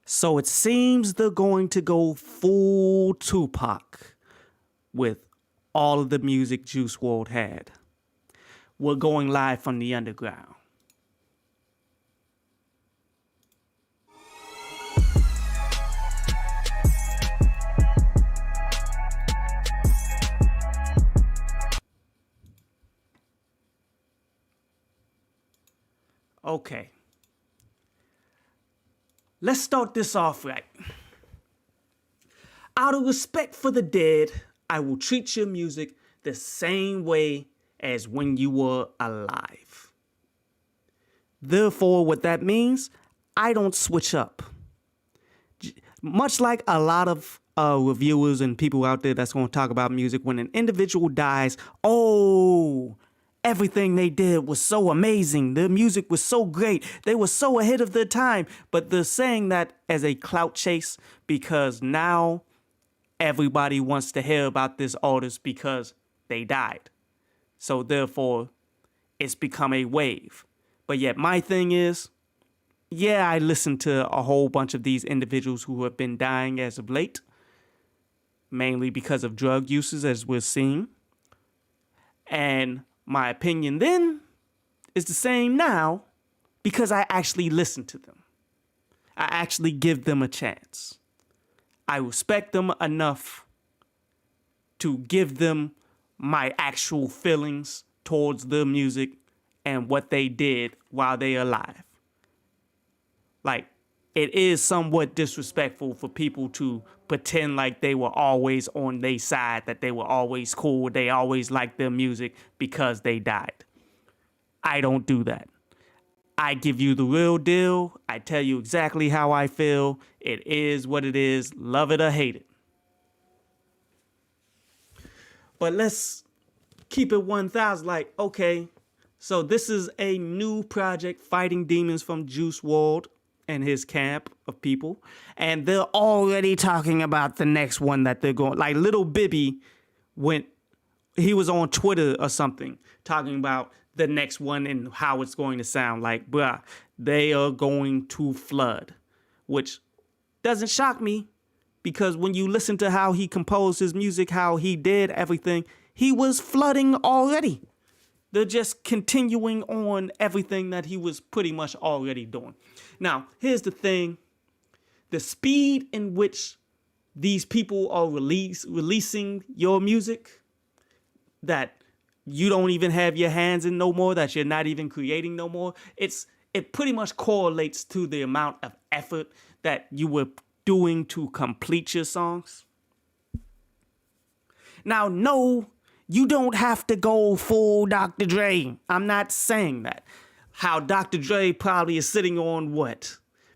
So it seems they're going to go full Tupac with all of the music Juice WRLD had. We're going live from the underground. Okay. Let's start this off right. Out of respect for the dead, I will treat your music the same way as when you were alive. Therefore, what that means, I don't switch up. Much like a lot of reviewers and people out there that's going to talk about music, when an individual dies, oh, everything they did was so amazing. Their music was so great. They were so ahead of their time. But they're saying that as a clout chase because now everybody wants to hear about this artist because they died. So therefore, it's become a wave. But yet my thing is, yeah, I listen to a whole bunch of these individuals who have been dying as of late, mainly because of drug uses, as we're seeing. And my opinion then is the same now because I actually listen to them. I actually give them a chance. I respect them enough to give them my actual feelings towards their music and what they did while they are alive. Like, it is somewhat disrespectful for people to pretend like they were always on their side, that they were always cool, they always liked their music because they died. I don't do that. I give you the real deal. I tell you exactly how I feel. It is what it is. Love it or hate it. But let's keep it 1,000. Like, okay, so this is a new project, Fighting Demons from Juice WRLD and his camp of people. And they're already talking about the next one that they're going. Like Lil Baby he was on Twitter or something talking about the next one and how it's going to sound. Like, bruh, they are going to flood, which doesn't shock me because when you listen to how he composed his music, how he did everything, he was flooding already. They're just continuing on everything that he was pretty much already doing. Now, here's the thing. The speed in which these people are releasing your music that you don't even have your hands in no more, that you're not even creating no more, it pretty much correlates to the amount of effort that you were doing to complete your songs. Now, no, you don't have to go full Dr. Dre. I'm not saying that. How Dr. Dre probably is sitting on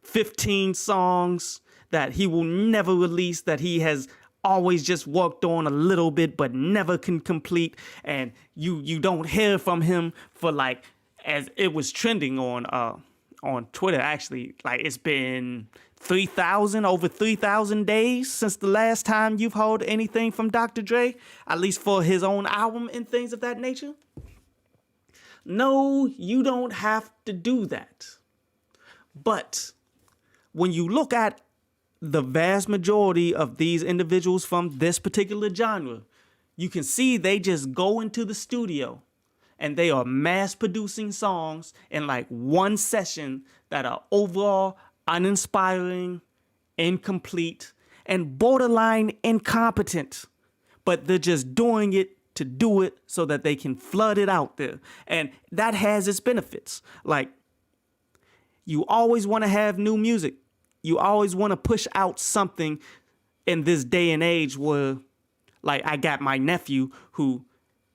15 songs that he will never release, that he has always just worked on a little bit but never can complete, and you don't hear from him for like, as it was trending on Twitter actually, like it's been over 3,000 days since the last time you've heard anything from Dr. Dre, at least for his own album and things of that nature. No, you don't have to do that. But when you look at the vast majority of these individuals from this particular genre, you can see they just go into the studio and they are mass producing songs in like one session that are overall uninspiring, incomplete, and borderline incompetent. But they're just doing it to do it so that they can flood it out there. And that has its benefits. Like, you always want to have new music. You always want to push out something in this day and age where, like, I got my nephew who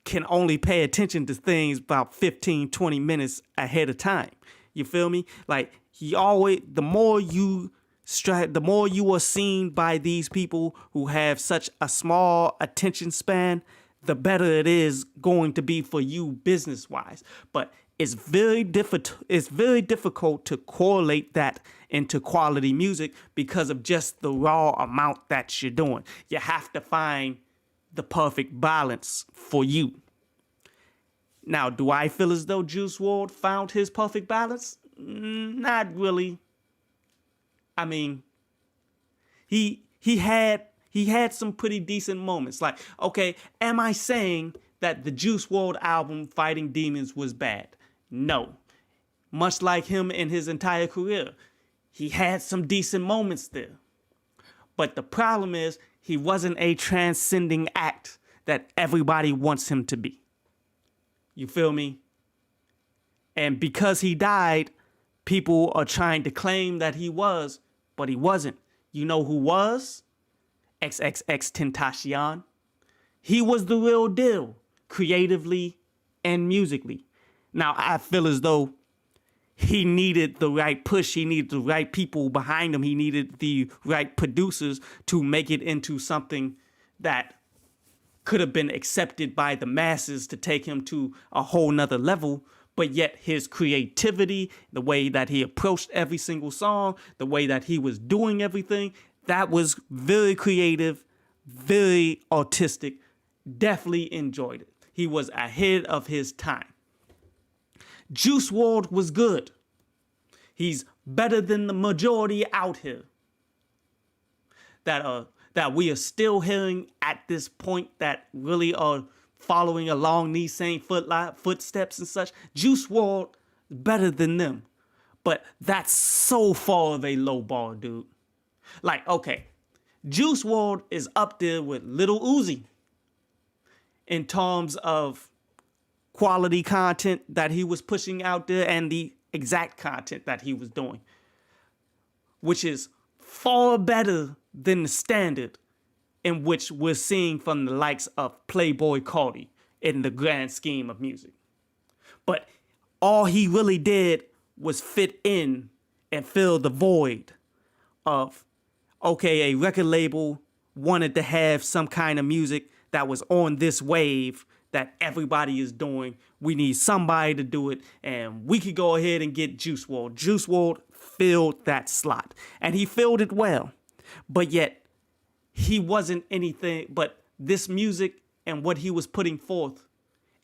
can only pay attention to things about 15, 20 minutes ahead of time. You feel me? Like, the more you are seen by these people who have such a small attention span, the better it is going to be for you business-wise. But it's very difficult to correlate that into quality music because of just the raw amount that you're doing. You have to find the perfect balance for you. Now, do I feel as though Juice WRLD found his perfect balance? Not really. I mean, He had some pretty decent moments. Like, okay, am I saying that the Juice WRLD album Fighting Demons was bad? No. Much like him in his entire career, he had some decent moments there. But the problem is he wasn't a transcending act that everybody wants him to be. You feel me? And because he died, people are trying to claim that he was, but he wasn't. You know who was? XXXTentacion. He was the real deal, creatively and musically. Now, I feel as though he needed the right push. He needed the right people behind him. He needed the right producers to make it into something that could have been accepted by the masses to take him to a whole nother level. But yet his creativity, the way that he approached every single song, the way that he was doing everything, that was very creative, very artistic. Definitely enjoyed it. He was ahead of his time. Juice WRLD was good. He's better than the majority out here that we are still hearing at this point, that really are following along these same footsteps and such. Juice WRLD is better than them. But that's so far of a low bar, dude. Like, okay, Juice WRLD is up there with Lil Uzi in terms of quality content that he was pushing out there and the exact content that he was doing, which is far better than the standard in which we're seeing from the likes of Playboi Carti in the grand scheme of music. But all he really did was fit in and fill the void of, okay, a record label wanted to have some kind of music that was on this wave that everybody is doing. We need somebody to do it, and we could go ahead and get Juice WRLD. Juice WRLD filled that slot, and he filled it well. But yet, he wasn't anything but this music and what he was putting forth.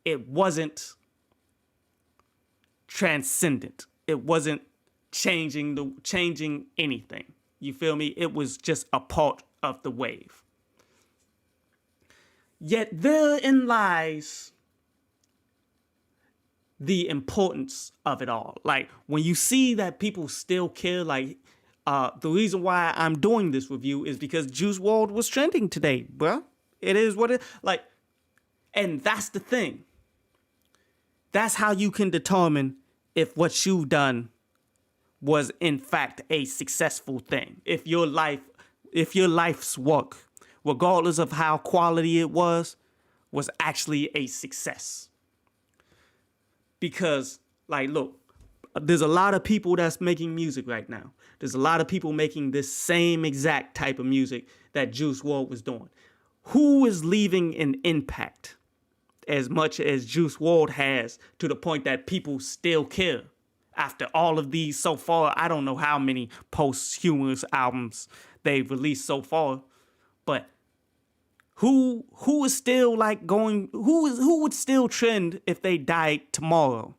It wasn't transcendent. It wasn't changing anything. You feel me? It was just a part of the wave. Yet therein lies the importance of it all. Like, when you see that people still care, like, the reason why I'm doing this review is because Juice WRLD was trending today, bruh. It is what it, like, and that's the thing. That's how you can determine if what you've done was in fact a successful thing. If your life's work, regardless of how quality it was actually a success. Because, like, look, there's a lot of people that's making music right now. There's a lot of people making this same exact type of music that Juice WRLD was doing. Who is leaving an impact as much as Juice WRLD has, to the point that people still care? After all of these so far, I don't know how many posthumous albums they've released so far, but who is still like going, who would still trend if they died tomorrow?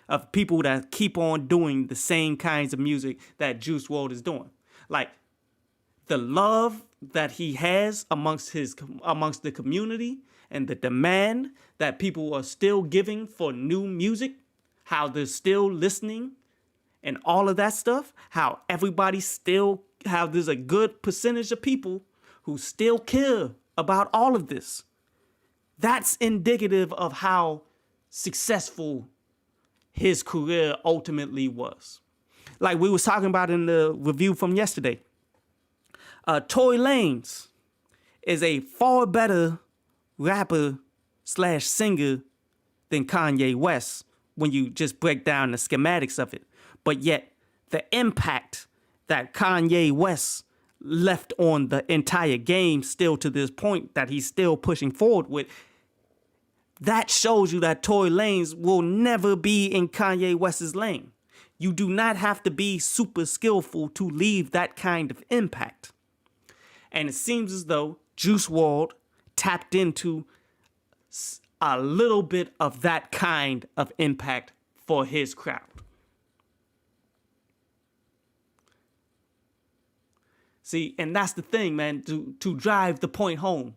Of people that keep on doing the same kinds of music that Juice WRLD is doing. Like, the love that he has amongst the community, and the demand that people are still giving for new music, how they're still listening and all of that stuff, how there's a good percentage of people who still care about all of this. That's indicative of how successful his career ultimately was. Like we was talking about in the review from yesterday, Tory Lanez is a far better rapper / singer than Kanye West when you just break down the schematics of it. But yet the impact that Kanye West left on the entire game still to this point that he's still pushing forward with, that shows you that Tory Lanez will never be in Kanye West's lane. You do not have to be super skillful to leave that kind of impact. And it seems as though Juice WRLD tapped into a little bit of that kind of impact for his crowd. See, and that's the thing, man, to drive the point home.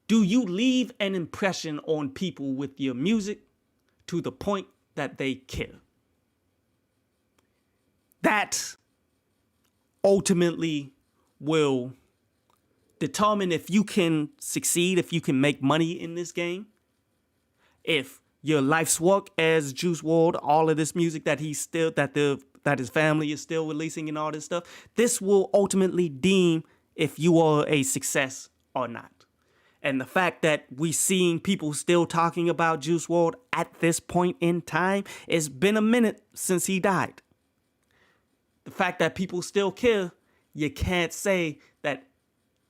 Do you leave an impression on people with your music to the point that they care? That ultimately will determine if you can succeed, if you can make money in this game, if your life's work as Juice WRLD, all of this music that that his family is still releasing and all this stuff, this will ultimately deem if you are a success or not. And the fact that we seeing people still talking about Juice WRLD at this point in time, it's been a minute since he died. The fact that people still care, you can't say that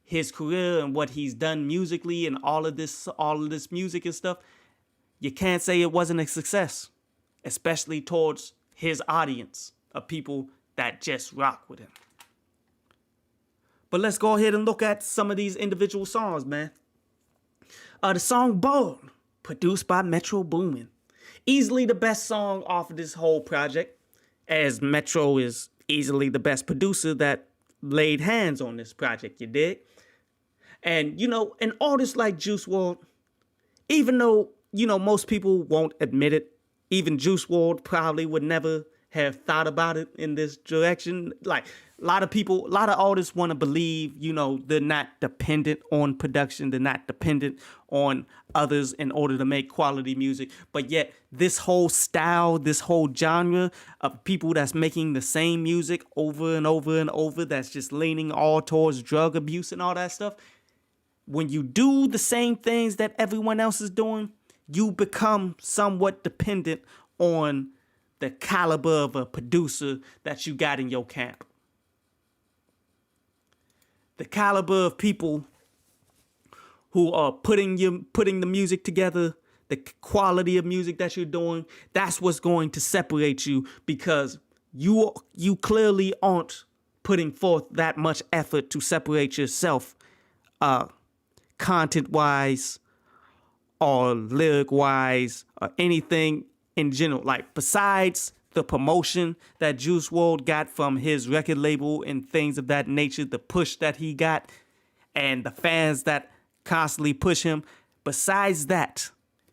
his career and what he's done musically and all of this music and stuff, you can't say it wasn't a success, especially towards his audience of people that just rock with him. But let's go ahead and look at some of these individual songs, man. The song "Bold," produced by Metro Boomin. Easily the best song off of this whole project, as Metro is easily the best producer that laid hands on this project, you dig? And, you know, an artist like Juice WRLD, even though, you know, most people won't admit it, even Juice WRLD probably would never have thought about it in this direction. Like, a lot of artists want to believe, you know, they're not dependent on production. They're not dependent on others in order to make quality music. But yet this whole style, this whole genre of people that's making the same music over and over and over, that's just leaning all towards drug abuse and all that stuff. When you do the same things that everyone else is doing, you become somewhat dependent on the caliber of a producer that you got in your camp. The caliber of people who are putting the music together, the quality of music that you're doing, that's what's going to separate you, because you clearly aren't putting forth that much effort to separate yourself content-wise or lyric-wise or anything in general. Like, besides the promotion that Juice WRLD got from his record label and things of that nature, the push that he got and the fans that constantly push him, besides that,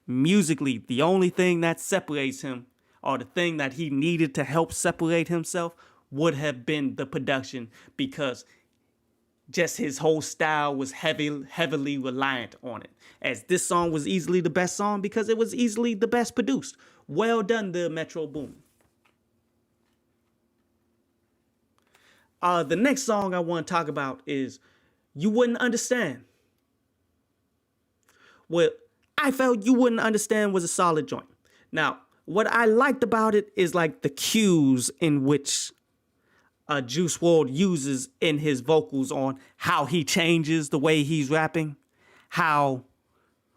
musically, the only thing that separates him, or the thing that he needed to help separate himself, would have been the production, because just his whole style was heavily reliant on it. As this song was easily the best song because it was easily the best produced. Well done, the Metro Boomin. The next song I want to talk about is "You Wouldn't Understand." Well, I felt "You Wouldn't Understand" was a solid joint. Now, what I liked about it is like the cues in which Juice WRLD uses in his vocals on how he changes the way he's rapping, how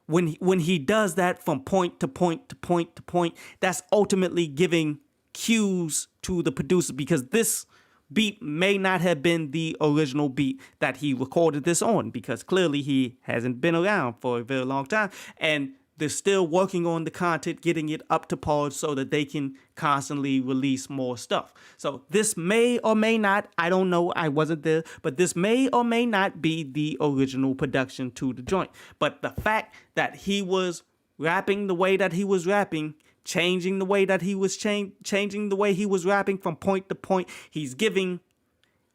when he does that from point to point to point to point, that's ultimately giving cues to the producer, because this beat may not have been the original beat that he recorded this on, because clearly he hasn't been around for a very long time, and they're still working on the content, getting it up to par so that they can constantly release more stuff. So this may or may not, I don't know, I wasn't there, but this may or may not be the original production to the joint. But the fact that he was rapping the way that he was rapping, changing the way that he was changing the way he was rapping from point to point, he's giving,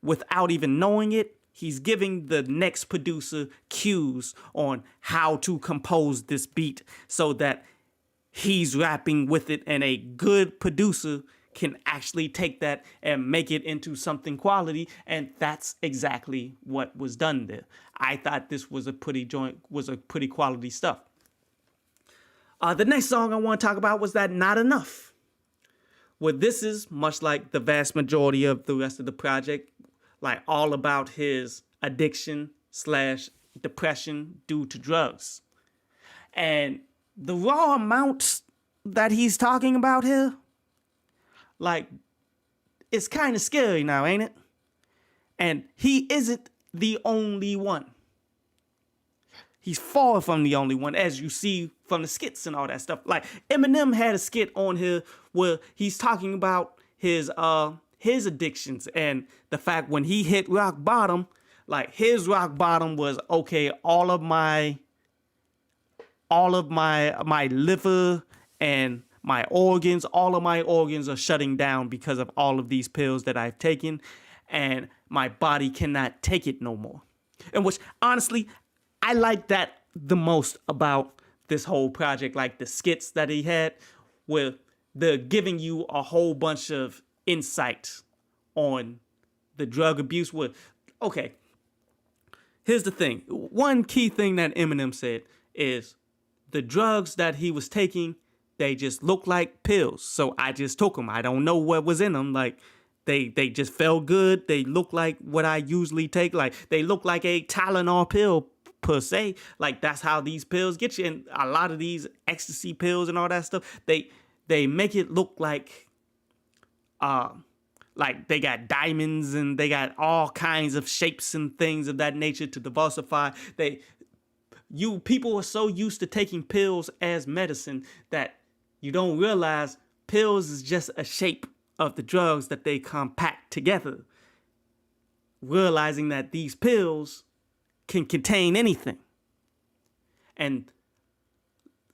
without even knowing it, he's giving the next producer cues on how to compose this beat so that he's rapping with it, and a good producer can actually take that and make it into something quality. And that's exactly what was done there. I thought this was a pretty quality stuff. The next song I want to talk about was that "Not Enough." Well, this is much like the vast majority of the rest of the project, like all about his addiction / depression due to drugs. And the raw amounts that he's talking about here, like, it's kind of scary now, ain't it? And he isn't the only one. He's far from the only one, as you see from the skits and all that stuff. Like, Eminem had a skit on here where he's talking about his his addictions and the fact when he hit rock bottom, like his rock bottom was, okay, all of my liver and my organs, all of my organs are shutting down because of all of these pills that I've taken, and my body cannot take it no more. And which, honestly, I like that the most about this whole project, like the skits that he had, where they're giving you a whole bunch of insight on the drug abuse. Okay, here's the thing. One key thing that Eminem said is the drugs that he was taking, they just look like pills. So I just took them. I don't know what was in them. Like, they just felt good. They look like what I usually take. Like, they look like a Tylenol pill per se. Like, that's how these pills get you. And a lot of these ecstasy pills and all that stuff, they make it look like they got diamonds and they got all kinds of shapes and things of that nature to diversify. People are so used to taking pills as medicine that you don't realize pills is just a shape of the drugs that they compact together. Realizing that these pills can contain anything. And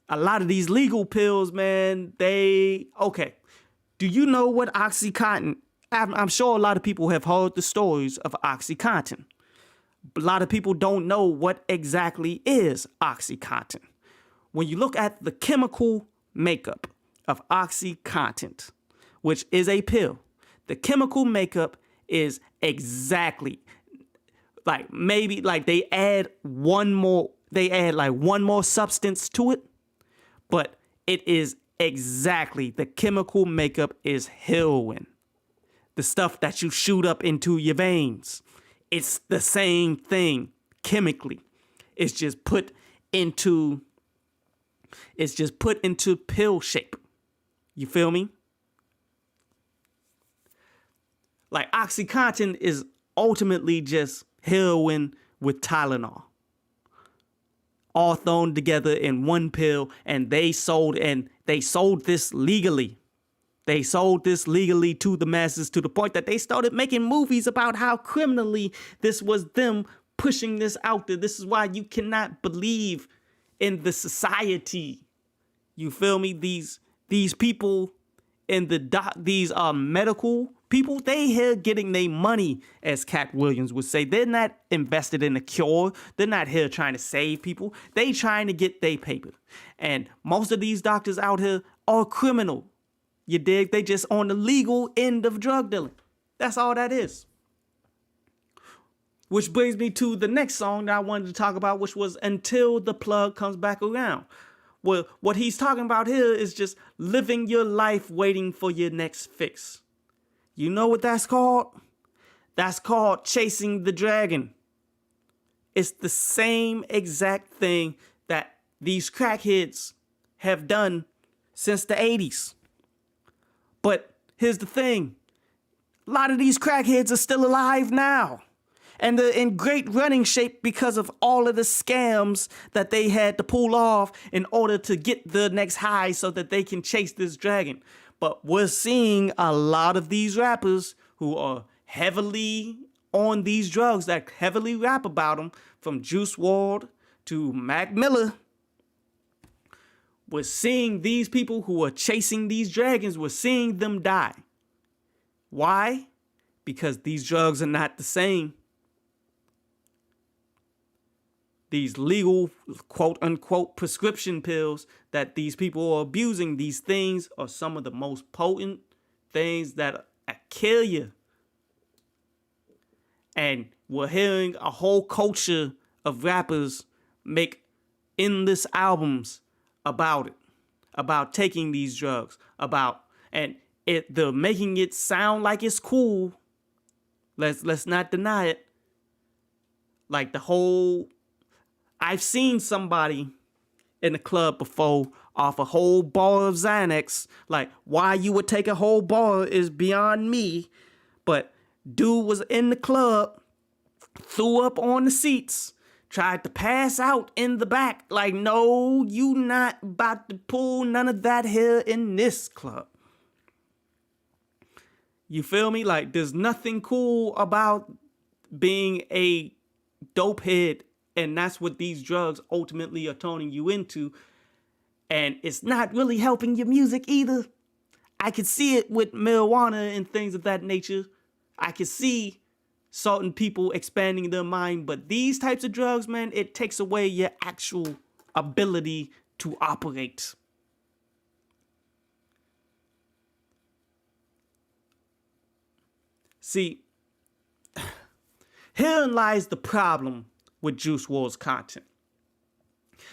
a lot of these legal pills, man, okay. Do you know what Oxycontin? I'm sure a lot of people have heard the stories of Oxycontin. A lot of people don't know what exactly is Oxycontin. When you look at the chemical makeup of Oxycontin, which is a pill, the chemical makeup is exactly maybe they add one more substance to it, but it is exactly, the chemical makeup is heroin. The stuff that you shoot up into your veins. It's the same thing chemically. It's just put into pill shape. You feel me? Like, Oxycontin is ultimately just heroin with Tylenol, all thrown together in one pill, and they sold this legally. They sold this legally to the masses, to the point that they started making movies about how criminally this was them pushing this out there. This is why you cannot believe in the society. You feel me? These people in these medical people, they here getting their money, as Cat Williams would say. They're not invested in a cure. They're not here trying to save people. They trying to get their paper. And most of these doctors out here are criminal. You dig? They just on the legal end of drug dealing. That's all that is. Which brings me to the next song that I wanted to talk about, which was Until the Plug Comes Back Around. Well, what he's talking about here is just living your life waiting for your next fix. You know what that's called? That's called chasing the dragon. It's the same exact thing that these crackheads have done since the 80s. But here's the thing. A lot of these crackheads are still alive now. And they're in great running shape because of all of the scams that they had to pull off in order to get the next high so that they can chase this dragon. But we're seeing a lot of these rappers who are heavily on these drugs, that heavily rap about them, from Juice WRLD to Mac Miller. We're seeing these people who are chasing these dragons, we're seeing them die. Why? Because these drugs are not the same. These legal, quote unquote, prescription pills that these people are abusing, these things are some of the most potent things that kill you. And we're hearing a whole culture of rappers make endless albums about it, about taking these drugs, they're making it sound like it's cool. Let's not deny it. Like I've seen somebody in the club before off a whole bar of Xanax. Like, why you would take a whole bar is beyond me. But dude was in the club, threw up on the seats, tried to pass out in the back. Like, no, you not about to pull none of that here in this club. You feel me? Like, there's nothing cool about being a dope head, and that's what these drugs ultimately are turning you into. And it's not really helping your music either. I could see it with marijuana and things of that nature. I could see certain people expanding their mind, but these types of drugs, man, it takes away your actual ability to operate. See, herein lies the problem with Juice WRLD's content.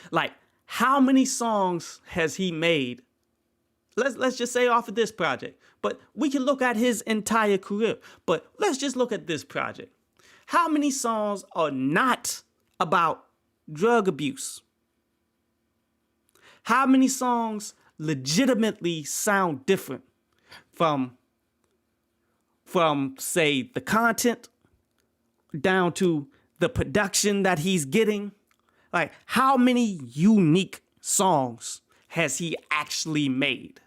Like, how many songs has he made? Let's just say off of this project. But we can look at his entire career. But let's just look at this project. How many songs are not about drug abuse? How many songs legitimately sound different from say, the content down to the production that he's getting? Like, how many unique songs has he actually made?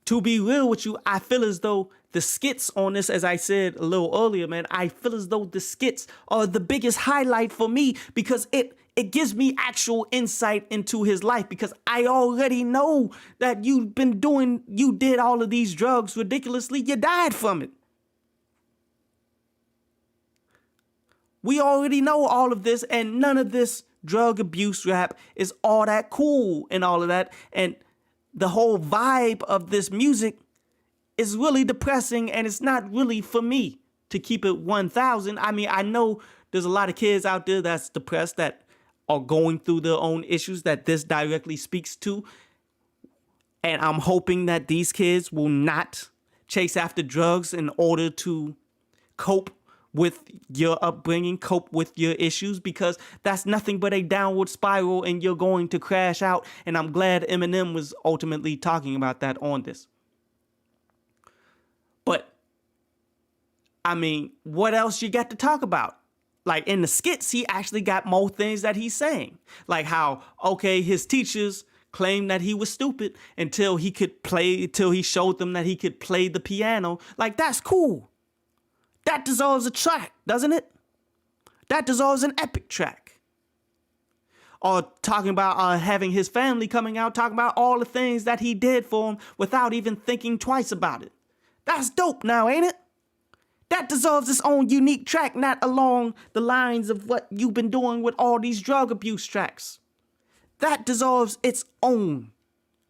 To be real with you, I feel as though the skits on this, as I said a little earlier, man, I feel as though the skits are the biggest highlight for me because it gives me actual insight into his life, because I already know that you did all of these drugs ridiculously. You died from it. We already know all of this, and none of this drug abuse rap is all that cool and all of that. And the whole vibe of this music is really depressing, and it's not really for me, to keep it 1,000. I mean, I know there's a lot of kids out there that's depressed, that are going through their own issues that this directly speaks to. And I'm hoping that these kids will not chase after drugs in order to cope with your upbringing, cope with your issues, because that's nothing but a downward spiral and you're going to crash out. And I'm glad Eminem was ultimately talking about that on this. But, I mean, what else you got to talk about? Like, in the skits, he actually got more things that he's saying. Like how, okay, his teachers claimed that he was stupid until he showed them that he could play the piano. Like, that's cool. That deserves a track, doesn't it? That deserves an epic track. Or talking about having his family coming out, talking about all the things that he did for him without even thinking twice about it. That's dope now, ain't it? That deserves its own unique track, not along the lines of what you've been doing with all these drug abuse tracks. That deserves its own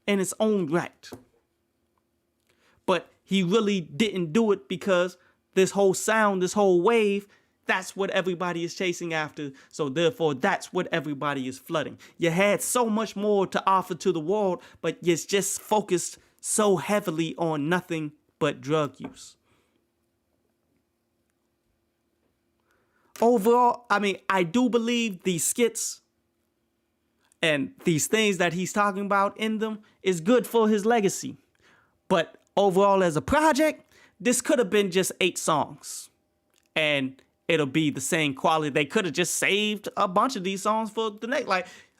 in its own right. But he really didn't do it because this whole sound, this whole wave, that's what everybody is chasing after. So therefore, that's what everybody is flooding. You had so much more to offer to the world, but you're just focused so heavily on nothing but drug use. Overall, I mean, I do believe these skits and these things that he's talking about in them is good for his legacy. But overall, as a project, this could have been just 8 songs and it'll be the same quality. They could have just saved a bunch of these songs for the next,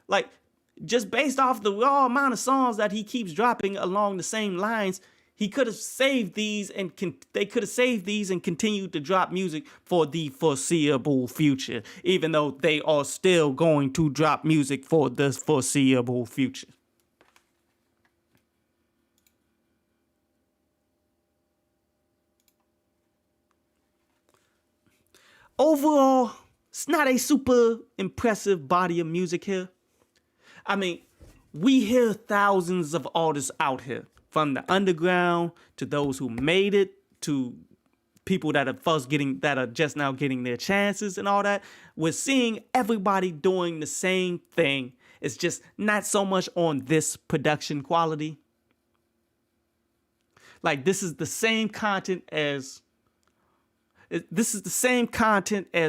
like just based off the raw amount of songs that he keeps dropping along the same lines. He could have saved these and they could have saved these and continued to drop music for the foreseeable future, even though they are still going to drop music for the foreseeable future. Overall, it's not a super impressive body of music here. I mean, we hear thousands of artists out here, from the underground to those who made it to people that are just now getting their chances and all that. We're seeing everybody doing the same thing. It's just not so much on this production quality. Like, this is the same content as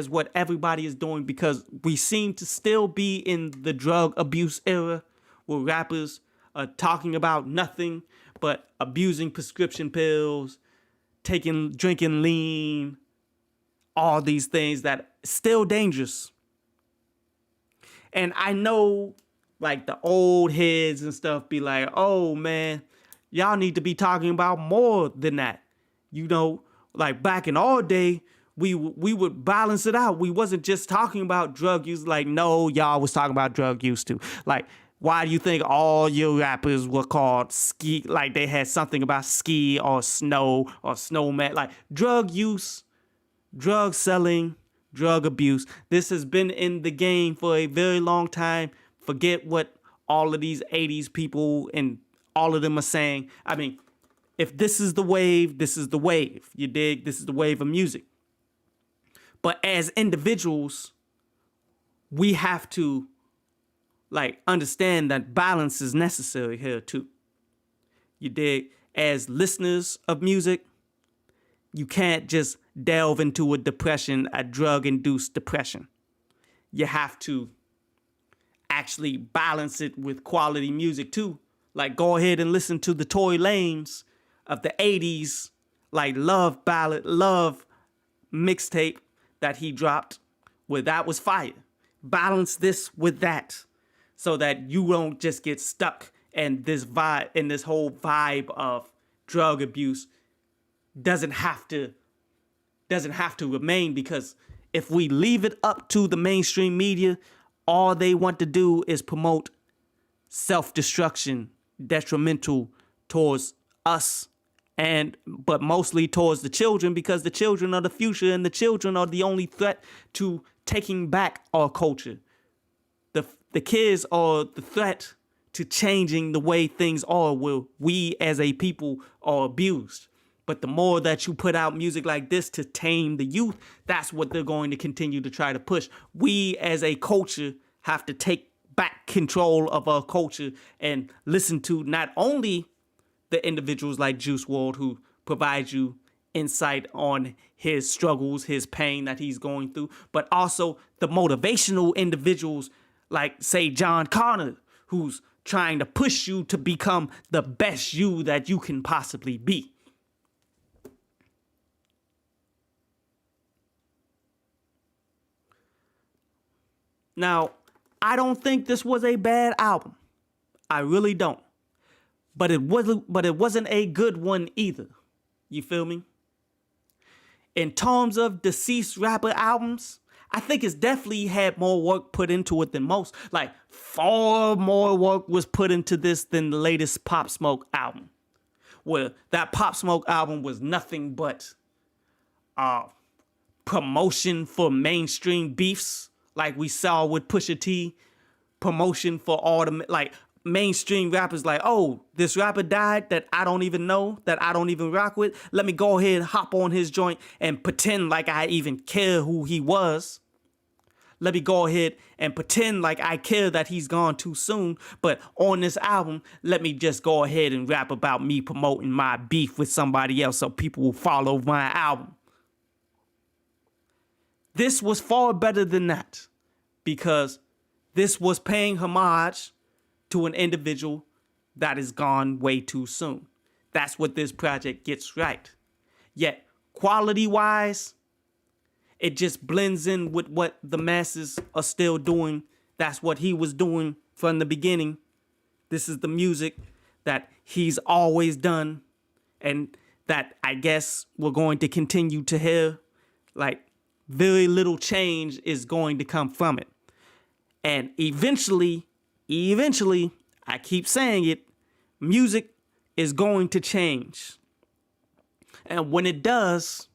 what everybody is doing, because we seem to still be in the drug abuse era where rappers are talking about nothing but abusing prescription pills, drinking lean, all these things that are still dangerous. And I know like the old heads and stuff be like, oh man, y'all need to be talking about more than that. You know, like back in our day, we would balance it out. We wasn't just talking about drug use. Like, no, y'all was talking about drug use too. Like, why do you think all your rappers were called ski? Like they had something about ski or snow or snowman. Like drug use, drug selling, drug abuse. This has been in the game for a very long time. Forget what all of these 80s people and all of them are saying. I mean, if this is the wave, this is the wave. You dig? This is the wave of music. But as individuals, we have to like understand that balance is necessary here too. You dig? As listeners of music, you can't just delve into a depression, a drug-induced depression. You have to actually balance it with quality music too. Like go ahead and listen to the Tory Lanez of the 80s, like love ballad, love mixtape that he dropped, where that was fire. Balance this with that so that you don't just get stuck in this vibe, in this whole vibe of drug abuse doesn't have to remain, because if we leave it up to the mainstream media, all they want to do is promote self-destruction, detrimental towards us, but mostly towards the children, because the children are the future and the children are the only threat to taking back our culture. The kids are the threat to changing the way things are where we as a people are abused. But the more that you put out music like this to tame the youth, that's what they're going to continue to try to push. We as a culture have to take back control of our culture and listen to not only the individuals like Juice WRLD, who provide you insight on his struggles, his pain that he's going through, but also the motivational individuals like, say, John Connor, who's trying to push you to become the best you that you can possibly be. Now, I don't think this was a bad album. I really don't. But it wasn't a good one either. You feel me? In terms of deceased rapper albums, I think it's definitely had more work put into it than most. Like, far more work was put into this than the latest Pop Smoke album. Where that Pop Smoke album was nothing but promotion for mainstream beefs, like we saw with Pusha T. Promotion for all the, like, mainstream rappers, like, oh, this rapper died that I don't even know, that I don't even rock with. Let me go ahead and hop on his joint and pretend like I even care who he was. Let me go ahead and pretend like I care that he's gone too soon. But on this album, let me just go ahead and rap about me promoting my beef with somebody else so people will follow my album. This was far better than that, because this was paying homage to an individual that is gone way too soon. That's what this project gets right. Yet, quality-wise, it just blends in with what the masses are still doing. That's what he was doing from the beginning. This is the music that he's always done, and that I guess we're going to continue to hear. Like, very little change is going to come from it. And eventually, I keep saying it, music is going to change. And when it does,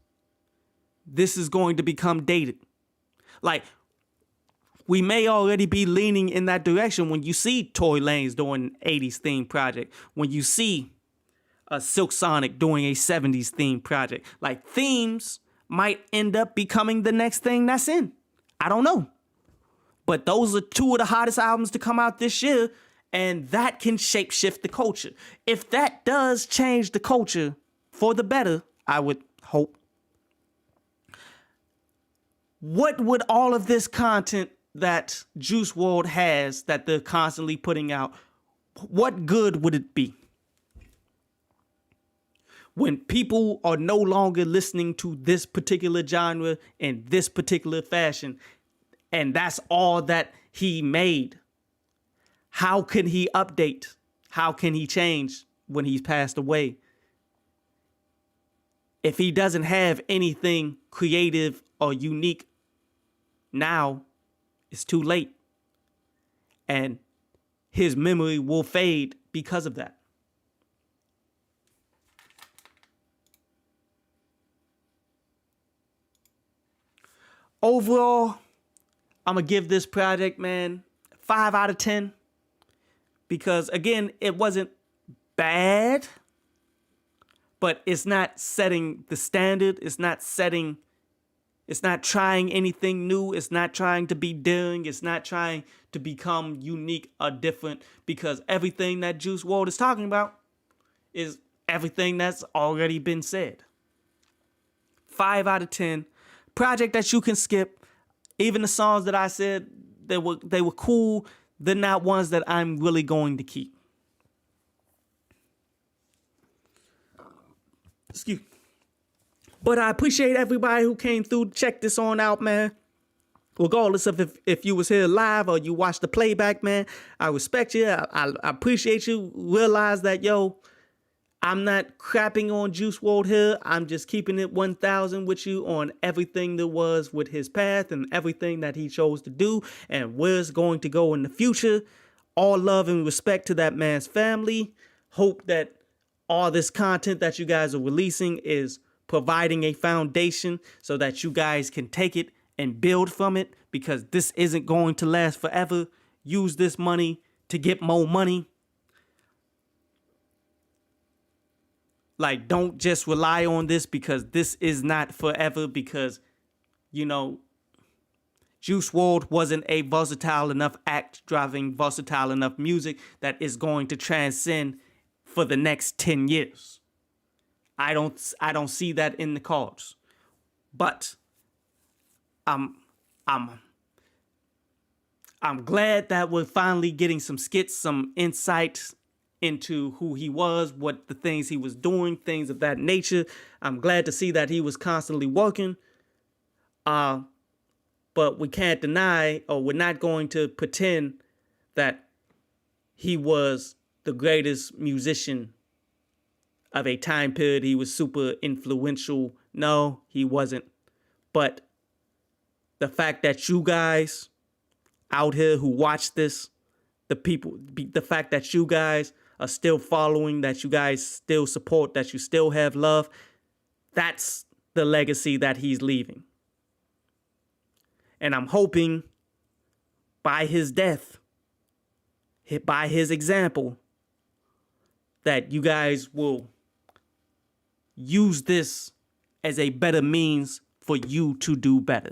this is going to become dated. Like, we may already be leaning in that direction when you see Tory Lanez doing an 80s theme project, when you see Silk Sonic doing a 70s theme project. Like, themes might end up becoming the next thing that's in. I don't know. But those are two of the hottest albums to come out this year, and that can shapeshift the culture. If that does change the culture for the better, I would hope, what would all of this content that Juice WRLD has that they're constantly putting out, what good would it be? When people are no longer listening to this particular genre in this particular fashion, and that's all that he made, How can he update? How can he change when he's passed away? If he doesn't have anything creative or unique now, it's too late. And his memory will fade because of that. Overall, I'm going to give this project, man, 5 out of 10. Because, again, it wasn't bad, but it's not setting the standard. It's not trying anything new. It's not trying to be daring. It's not trying to become unique or different, because everything that Juice WRLD is talking about is everything that's already been said. 5 out of 10. Project that you can skip. Even the songs that I said, they were cool. They're not ones that I'm really going to keep. Excuse me. But I appreciate everybody who came through to check this on out, man. Regardless of if you was here live or you watched the playback, man, I respect you. I appreciate you. Realize that, yo, I'm not crapping on Juice WRLD here. I'm just keeping it 1,000 with you on everything there was with his path and everything that he chose to do and where it's going to go in the future. All love and respect to that man's family. Hope that all this content that you guys are releasing is providing a foundation so that you guys can take it and build from it, because this isn't going to last forever. Use this money to get more money. Like, don't just rely on this, because this is not forever, because, you know, Juice WRLD wasn't a versatile enough act driving versatile enough music that is going to transcend for the next 10 years. I don't see that in the cards. But I'm glad that we're finally getting some skits, some insight into who he was, what the things he was doing, things of that nature. I'm glad to see that he was constantly working. But we can't deny, or we're not going to pretend that he was the greatest musician of a time period. He was super influential. No, he wasn't. But the fact that you guys out here who watch this, the fact that you guys are still following, that you guys still support, that you still have love, that's the legacy that he's leaving. And I'm hoping by his death, by his example, that you guys will use this as a better means for you to do better.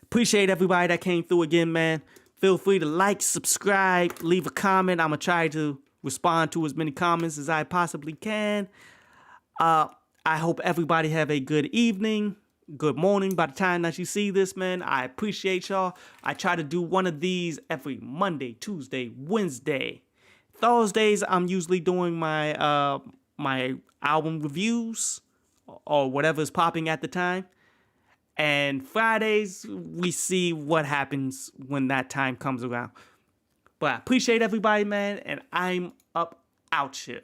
Appreciate everybody that came through again, man. Feel free to like, subscribe, leave a comment. I'm going to try to respond to as many comments as I possibly can. I hope everybody have a good evening, good morning by the time that you see this, man. I appreciate y'all. I try to do one of these every Monday, Tuesday, Wednesday. Thursdays, I'm usually doing my my album reviews or whatever's popping at the time. And Fridays, we see what happens when that time comes around. But I appreciate everybody, man, and I'm out here.